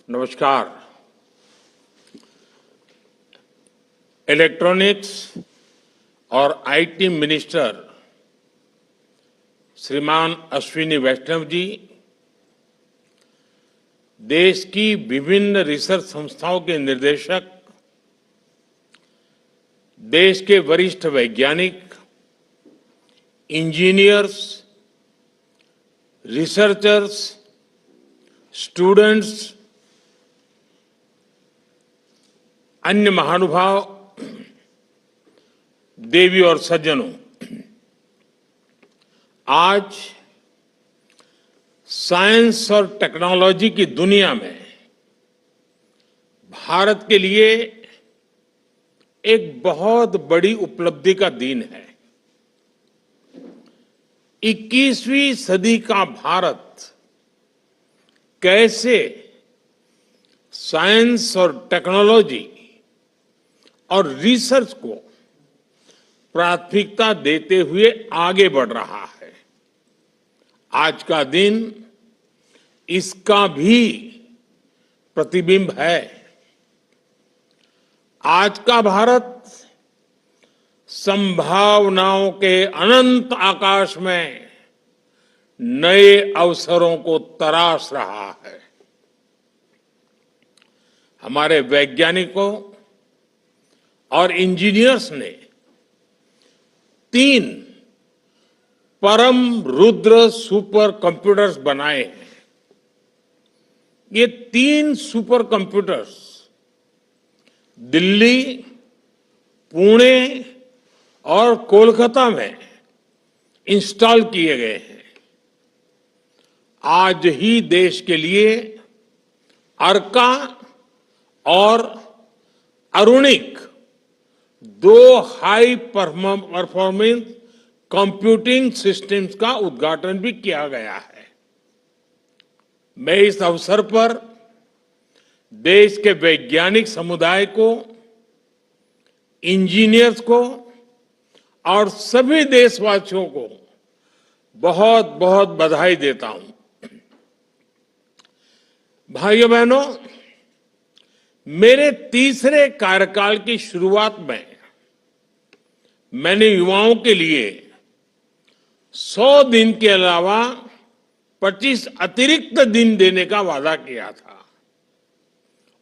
नमस्कार। इलेक्ट्रॉनिक्स और IT minister श्रीमान अश्विनी वैष्णव जी, देश की विभिन्न रिसर्च संस्थाओं के निर्देशक, देश के वरिष्ठ वैज्ञानिक, इंजीनियर्स, रिसर्चर्स, स्टूडेंट्स, अन्य महानुभाव, देवी और सज्जनों, आज साइंस और टेक्नोलॉजी की दुनिया में भारत के लिए एक बहुत बड़ी उपलब्धि का दिन है। 21वीं सदी का भारत कैसे साइंस और टेक्नोलॉजी और रिसर्च को प्राथमिकता देते हुए आगे बढ़ रहा है, आज का दिन इसका भी प्रतिबिंब है। आज का भारत संभावनाओं के अनंत आकाश में नए अवसरों को तराश रहा है। हमारे वैज्ञानिकों और इंजीनियर्स ने 3 परम रुद्र सुपर कंप्यूटर्स बनाए हैं। ये 3 सुपर कंप्यूटर्स दिल्ली, पुणे और कोलकाता में इंस्टॉल किए गए हैं। आज ही देश के लिए अर्का और अरुणिक 2 हाई परफॉर्मेंस कंप्यूटिंग सिस्टम्स का उद्घाटन भी किया गया है। मैं इस अवसर पर देश के वैज्ञानिक समुदाय को, इंजीनियर्स को और सभी देशवासियों को बहुत बहुत बधाई देता हूं। भाइयों बहनों, मेरे तीसरे कार्यकाल की शुरुआत में मैंने युवाओं के लिए 100 दिन के अलावा 25 अतिरिक्त दिन देने का वादा किया था।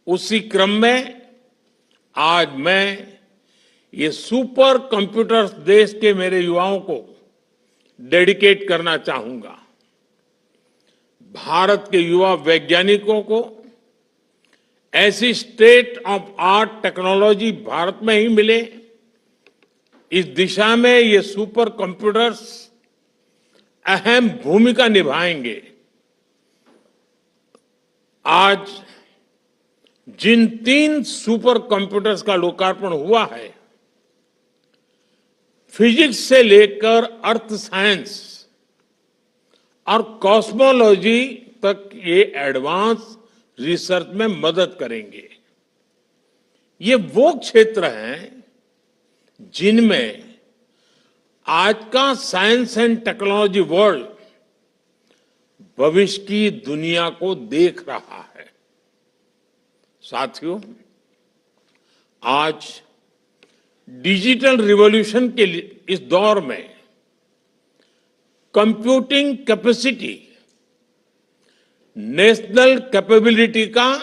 उसी क्रम में आज मैं ये सुपर कंप्यूटर्स देश के मेरे युवाओं को डेडिकेट करना चाहूंगा। भारत के युवा वैज्ञानिकों को ऐसी state of art technology Bharat में ही मिले, इस दिशा में ये सुपर कंप्यूटर्स अहम भूमिका निभाएंगे। आज जिन 3 सुपर कंप्यूटर्स का लोकार्पण हुआ है, फिजिक्स से लेकर अर्थ साइंस और कॉस्मोलॉजी तक ये एडवांस रिसर्च में मदद करेंगे। ये वो क्षेत्र हैं जिनमें आज का साइंस एंड टेक्नोलॉजी वर्ल्ड भविष्य की दुनिया को देख रहा है। साथियों, आज डिजिटल रिवॉल्यूशन के इस दौर में कंप्यूटिंग कैपेसिटी नेशनल कैपेबिलिटी का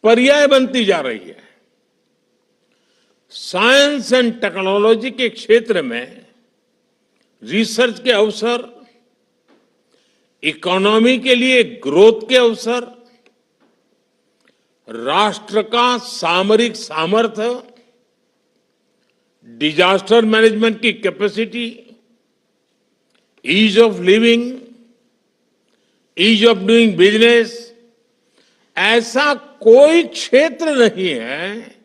पर्याय बनती जा रही है। साइंस एंड टेक्नोलॉजी के क्षेत्र में रिसर्च के अवसर, इकोनॉमी के लिए ग्रोथ के अवसर, राष्ट्र का सामरिक सामर्थ्य, डिजास्टर मैनेजमेंट की capacity, ease of living, ease of doing business, ऐसा कोई क्षेत्र नहीं है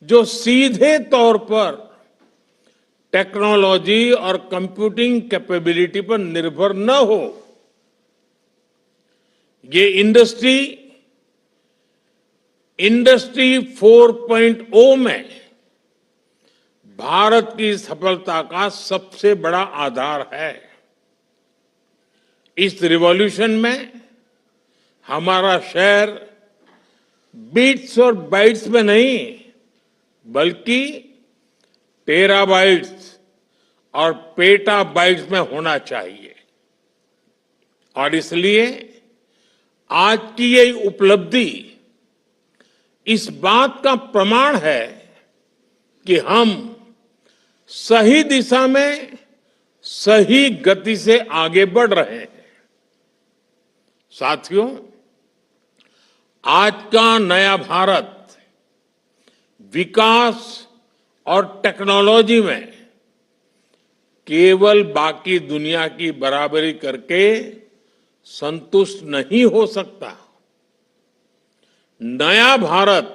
जो सीधे तौर पर टेक्नोलॉजी और कंप्यूटिंग कैपेबिलिटी पर निर्भर न हो। ये इंडस्ट्री 4.0 में भारत की सफलता का सबसे बड़ा आधार है। इस रिवॉल्यूशन में हमारा शहर बिट्स और बाइट्स में नहीं, बल्कि टेराबाइट्स और पेटाबाइट्स में होना चाहिए। और इसलिए आज की ये उपलब्धि इस बात का प्रमाण है कि हम सही दिशा में सही गति से आगे बढ़ रहे हैं। साथियों, आज का नया भारत विकास और टेक्नोलॉजी में केवल बाकी दुनिया की बराबरी करके संतुष्ट नहीं हो सकता। नया भारत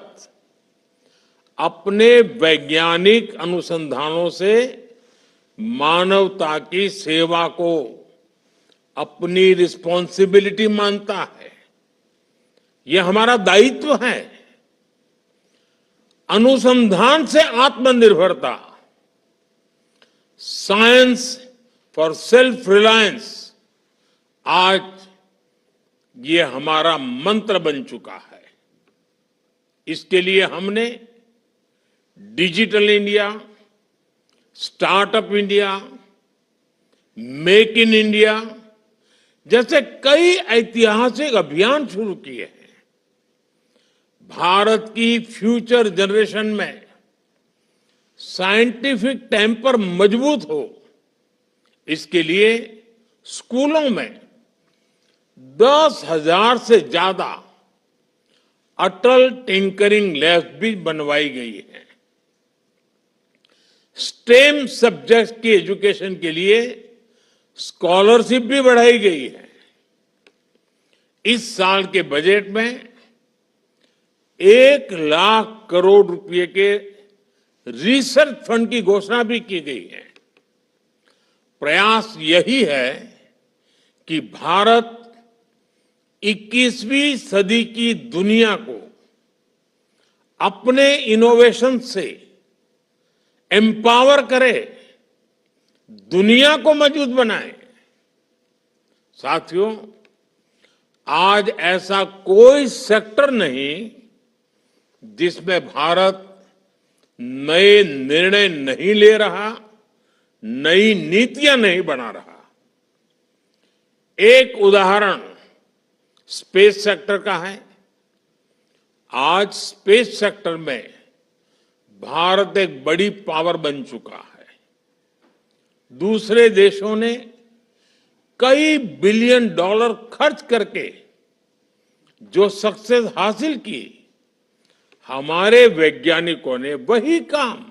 अपने वैज्ञानिक अनुसंधानों से मानवता की सेवा को अपनी रिस्पॉन्सिबिलिटी मानता है। यह हमारा दायित्व है। अनुसंधान से आत्मनिर्भरता, साइंस फॉर सेल्फ रिलायंस, आज ये हमारा मंत्र बन चुका है। इसके लिए हमने digital India, startup India, make in India जैसे कई ऐतिहासिक अभियान शुरू किए हैं। भारत की फ्यूचर जनरेशन में साइंटिफिक टेम्पर मजबूत हो, इसके लिए स्कूलों में 10,000 से ज्यादा अटल टिंकरिंग लैब्स भी बनवाई गई है। स्टेम सब्जेक्ट्स की एजुकेशन के लिए स्कॉलरशिप भी बढ़ाई गई है। इस साल के बजट में 1,00,000 करोड़ रुपए के रिसर्च फंड की घोषणा भी की गई है। प्रयास यही है कि भारत 21वीं सदी की दुनिया को अपने इनोवेशन से एम्पावर करे, दुनिया को मजबूत बनाए। साथियों, आज ऐसा कोई सेक्टर नहीं जिसमें भारत नए निर्णय नहीं ले रहा, नई नीतियां नहीं बना रहा। एक उदाहरण स्पेस सेक्टर का है। आज स्पेस सेक्टर में भारत एक बड़ी पावर बन चुका है। दूसरे देशों ने कई बिलियन डॉलर खर्च करके जो सक्सेस हासिल की, हमारे वैज्ञानिकों ने वही काम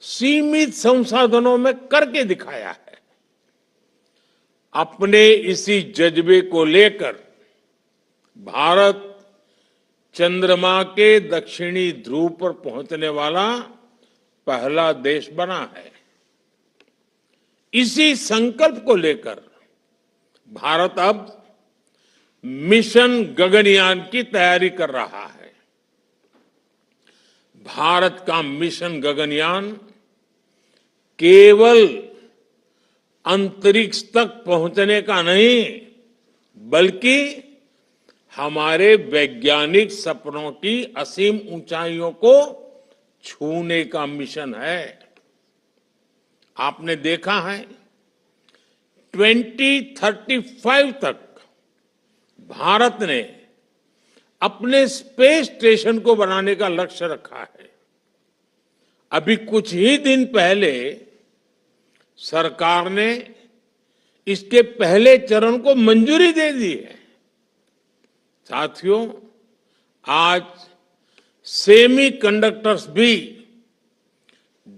सीमित संसाधनों में करके दिखाया है। अपने इसी जज्बे को लेकर भारत चंद्रमा के दक्षिणी ध्रुव पर पहुंचने वाला पहला देश बना है। इसी संकल्प को लेकर भारत अब मिशन गगनयान की तैयारी कर रहा है। भारत का मिशन गगनयान केवल अंतरिक्ष तक पहुंचने का नहीं, बल्कि हमारे वैज्ञानिक सपनों की असीम ऊंचाइयों को छूने का मिशन है। आपने देखा है 2035 तक भारत ने अपने स्पेस स्टेशन को बनाने का लक्ष्य रखा है। अभी कुछ ही दिन पहले सरकार ने इसके पहले चरण को मंजूरी दे दी है। साथियों, आज सेमीकंडक्टर्स भी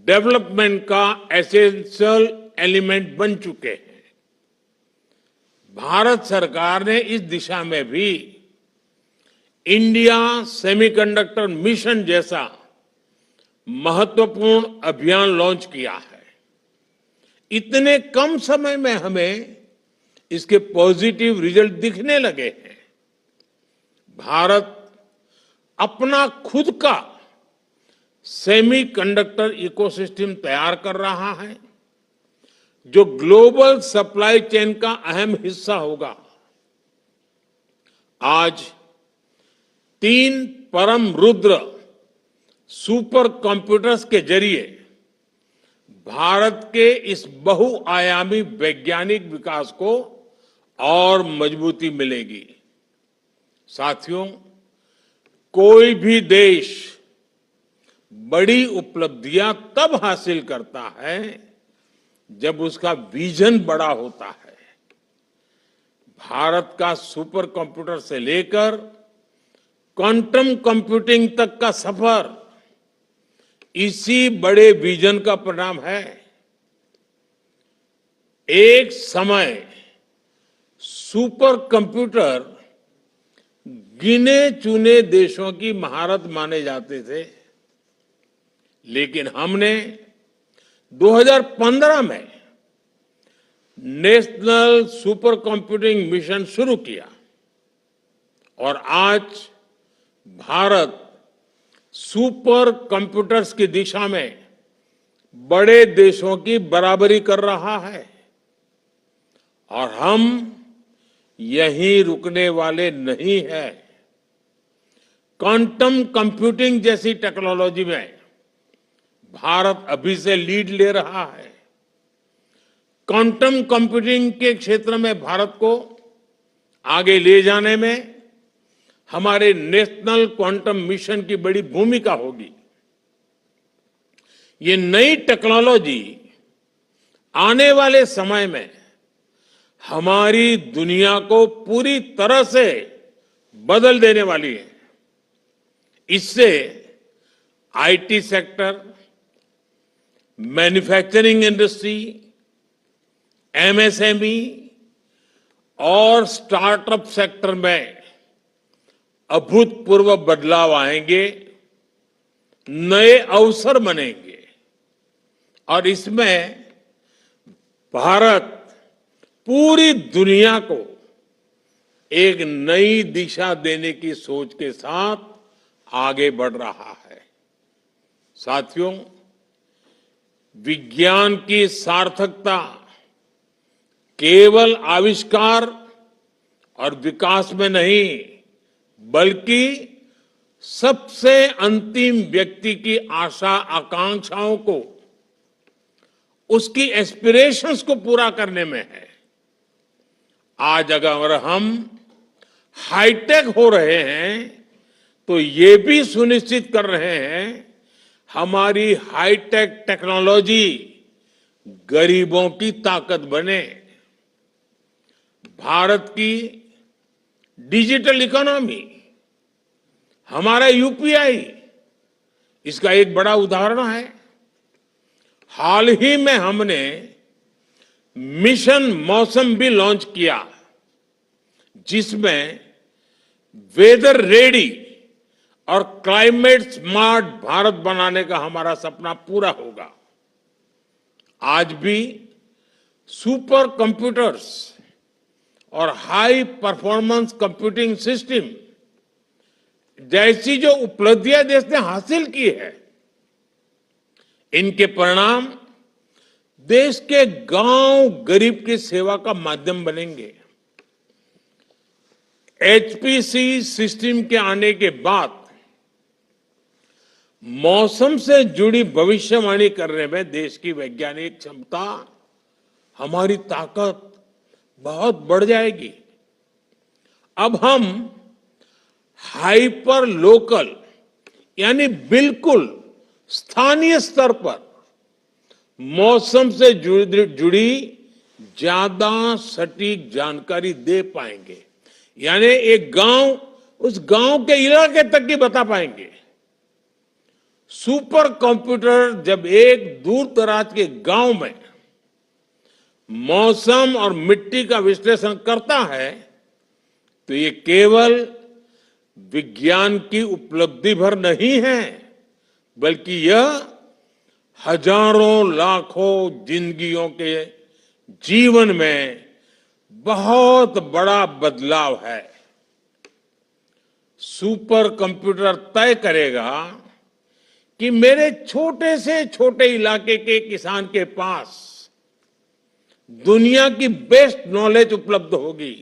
डेवलपमेंट का एसेंशियल एलिमेंट बन चुके हैं। भारत सरकार ने इस दिशा में भी इंडिया सेमीकंडक्टर मिशन जैसा महत्वपूर्ण अभियान लॉन्च किया है। इतने कम समय में हमें इसके पॉजिटिव रिजल्ट दिखने लगे हैं। भारत अपना खुद का सेमीकंडक्टर इकोसिस्टम तैयार कर रहा है, जो ग्लोबल सप्लाई चेन का अहम हिस्सा होगा। आज 3 परम रुद्र सुपर कंप्यूटर्स के जरिए भारत के इस बहुआयामी वैज्ञानिक विकास को और मजबूती मिलेगी। साथियों, कोई भी देश बड़ी उपलब्धियां तब हासिल करता है जब उसका विजन बड़ा होता है। भारत का सुपर कंप्यूटर से लेकर क्वांटम कंप्यूटिंग तक का सफर इसी बड़े विजन का परिणाम है। एक समय सुपर कंप्यूटर गिने चुने देशों की महारत माने जाते थे, लेकिन हमने 2015 में नेशनल सुपर कंप्यूटिंग मिशन शुरू किया और आज भारत सुपर कंप्यूटर्स की दिशा में बड़े देशों की बराबरी कर रहा है और हम यहीं रुकने वाले नहीं हैं। क्वांटम कंप्यूटिंग जैसी टेक्नोलॉजी में भारत अभी से लीड ले रहा है। क्वांटम कंप्यूटिंग के क्षेत्र में भारत को आगे ले जाने में हमारे नेशनल क्वांटम मिशन की बड़ी भूमिका होगी। ये नई टेक्नोलॉजी आने वाले समय में हमारी दुनिया को पूरी तरह से बदल देने वाली है। इससे IT sector, manufacturing industry, MSME और स्टार्टअप सेक्टर में अभूतपूर्व बदलाव आएंगे, नए अवसर बनेंगे और इसमें भारत पूरी दुनिया को एक नई दिशा देने की सोच के साथ आगे बढ़ रहा है। साथियों, विज्ञान की सार्थकता केवल आविष्कार और विकास में नहीं, बल्कि सबसे अंतिम व्यक्ति की आशा आकांक्षाओं को, उसकी एस्पिरेशंस को पूरा करने में है। आज अगर हम हाईटेक हो रहे हैं तो ये भी सुनिश्चित कर रहे हैं हमारी हाईटेक टेक्नोलॉजी गरीबों की ताकत बने। भारत की डिजिटल इकोनॉमी, हमारा यूपीआई इसका एक बड़ा उदाहरण है। हाल ही में हमने मिशन मौसम भी लॉन्च किया, जिसमें वेदर रेडी और क्लाइमेट स्मार्ट भारत बनाने का हमारा सपना पूरा होगा। आज भी सुपर कंप्यूटर्स और हाई परफॉर्मेंस कंप्यूटिंग सिस्टम जैसी जो उपलब्धियां देश ने हासिल की है, इनके परिणाम देश के गांव गरीब की सेवा का माध्यम बनेंगे। एचपीसी सिस्टम के आने के बाद मौसम से जुड़ी भविष्यवाणी करने में देश की वैज्ञानिक क्षमता, हमारी ताकत बहुत बढ़ जाएगी। अब हम हाइपर लोकल यानी बिल्कुल स्थानीय स्तर पर मौसम से जुड़ी ज्यादा सटीक जानकारी दे पाएंगे, यानी एक गांव उस गांव के इलाके तक की बता पाएंगे। सुपर कंप्यूटर जब एक दूर दराज के गांव में मौसम और मिट्टी का विश्लेषण करता है तो ये केवल विज्ञान की उपलब्धि भर नहीं है, बल्कि यह हजारों लाखों जिंदगियों के जीवन में बहुत बड़ा बदलाव है। सुपर कंप्यूटर तय करेगा कि मेरे छोटे से छोटे इलाके के किसान के पास दुनिया की बेस्ट नॉलेज उपलब्ध होगी।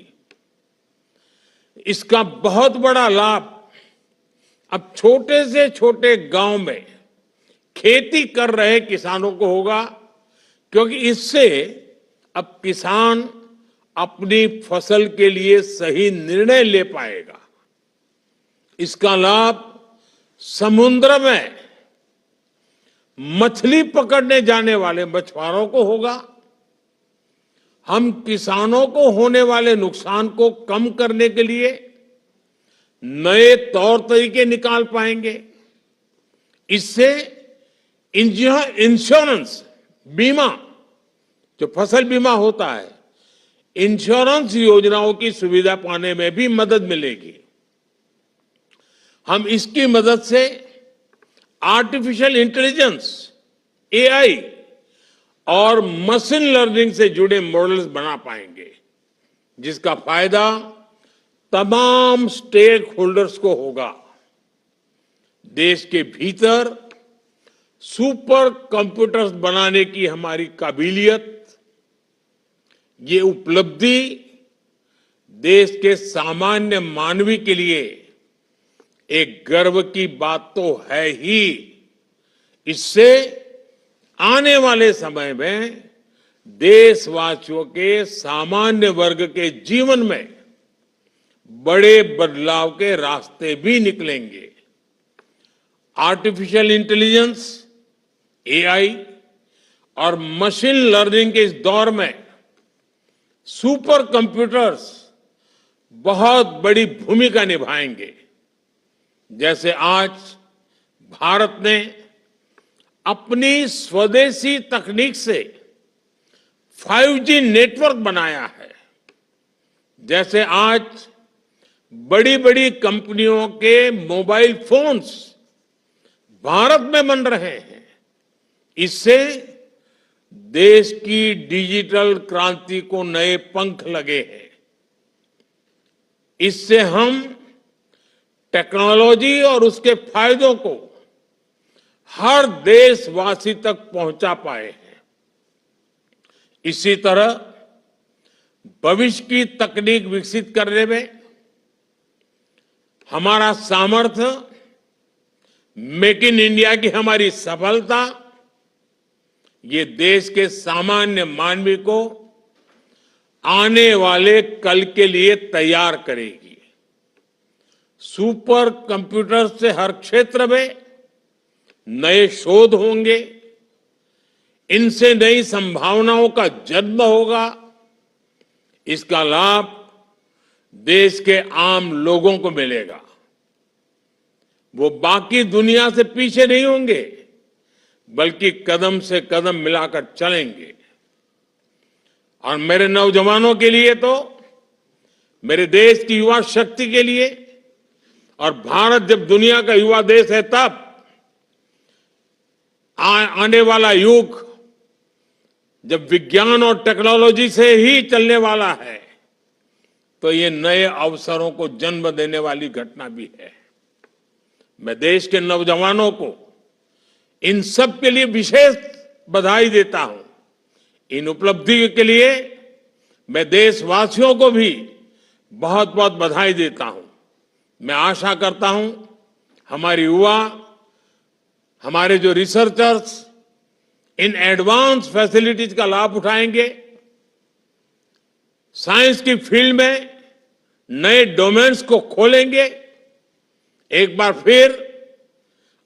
इसका बहुत बड़ा लाभ अब छोटे से छोटे गांव में खेती कर रहे किसानों को होगा, क्योंकि इससे अब किसान अपनी फसल के लिए सही निर्णय ले पाएगा। इसका लाभ समुद्र में मछली पकड़ने जाने वाले मछुआरों को होगा। हम किसानों को होने वाले नुकसान को कम करने के लिए नए तौर तरीके निकाल पाएंगे। इससे इंश्योरेंस बीमा, जो फसल बीमा होता है, इंश्योरेंस योजनाओं की सुविधा पाने में भी मदद मिलेगी। हम इसकी मदद से आर्टिफिशियल इंटेलिजेंस, एआई और मशीन लर्निंग से जुड़े मॉडल्स बना पाएंगे, जिसका फायदा तमाम स्टेक होल्डर्स को होगा। देश के भीतर सुपर कंप्यूटर्स बनाने की हमारी काबिलियत, ये उपलब्धि देश के सामान्य मानवी के लिए एक गर्व की बात तो है ही। इससे आने वाले समय में देशवासियों के सामान्य वर्ग के जीवन में बड़े बदलाव के रास्ते भी निकलेंगे। आर्टिफिशियल इंटेलिजेंस, एआई और मशीन लर्निंग के इस दौर में सुपर कंप्यूटर्स बहुत बड़ी भूमिका निभाएंगे। जैसे आज भारत ने अपनी स्वदेशी तकनीक से 5G नेटवर्क बनाया है, जैसे आज बड़ी बड़ी कंपनियों के मोबाइल फोन्स भारत में बन रहे हैं, इससे देश की डिजिटल क्रांति को नए पंख लगे हैं। इससे हम टेक्नोलॉजी और उसके फायदों को हर देशवासी तक पहुंचा पाए हैं। इसी तरह भविष्य की तकनीक विकसित करने में हमारा सामर्थ्य, मेक इन इंडिया की हमारी सफलता, ये देश के सामान्य मानवी को आने वाले कल के लिए तैयार करेगी। सुपर कंप्यूटर से हर क्षेत्र में नए शोध होंगे, इनसे नई संभावनाओं का जन्म होगा। इसका लाभ देश के आम लोगों को मिलेगा। वो बाकी दुनिया से पीछे नहीं होंगे, बल्कि कदम से कदम मिलाकर चलेंगे। और मेरे नौजवानों के लिए तो, मेरे देश की युवा शक्ति के लिए, और भारत जब दुनिया का युवा देश है तब आने वाला युग जब विज्ञान और टेक्नोलॉजी से ही चलने वाला है, तो ये नए अवसरों को जन्म देने वाली घटना भी है। मैं देश के नौजवानों को इन सब के लिए विशेष बधाई देता हूं। इन उपलब्धि के लिए मैं देशवासियों को भी बहुत बहुत बधाई देता हूं। मैं आशा करता हूं हमारे युवा, हमारे जो रिसर्चर्स इन एडवांस फैसिलिटीज का लाभ उठाएंगे, साइंस की फील्ड में नए डोमेन्स को खोलेंगे। एक बार फिर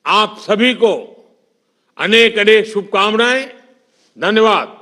आप सभी को अनेक अनेक शुभकामनाएं। धन्यवाद।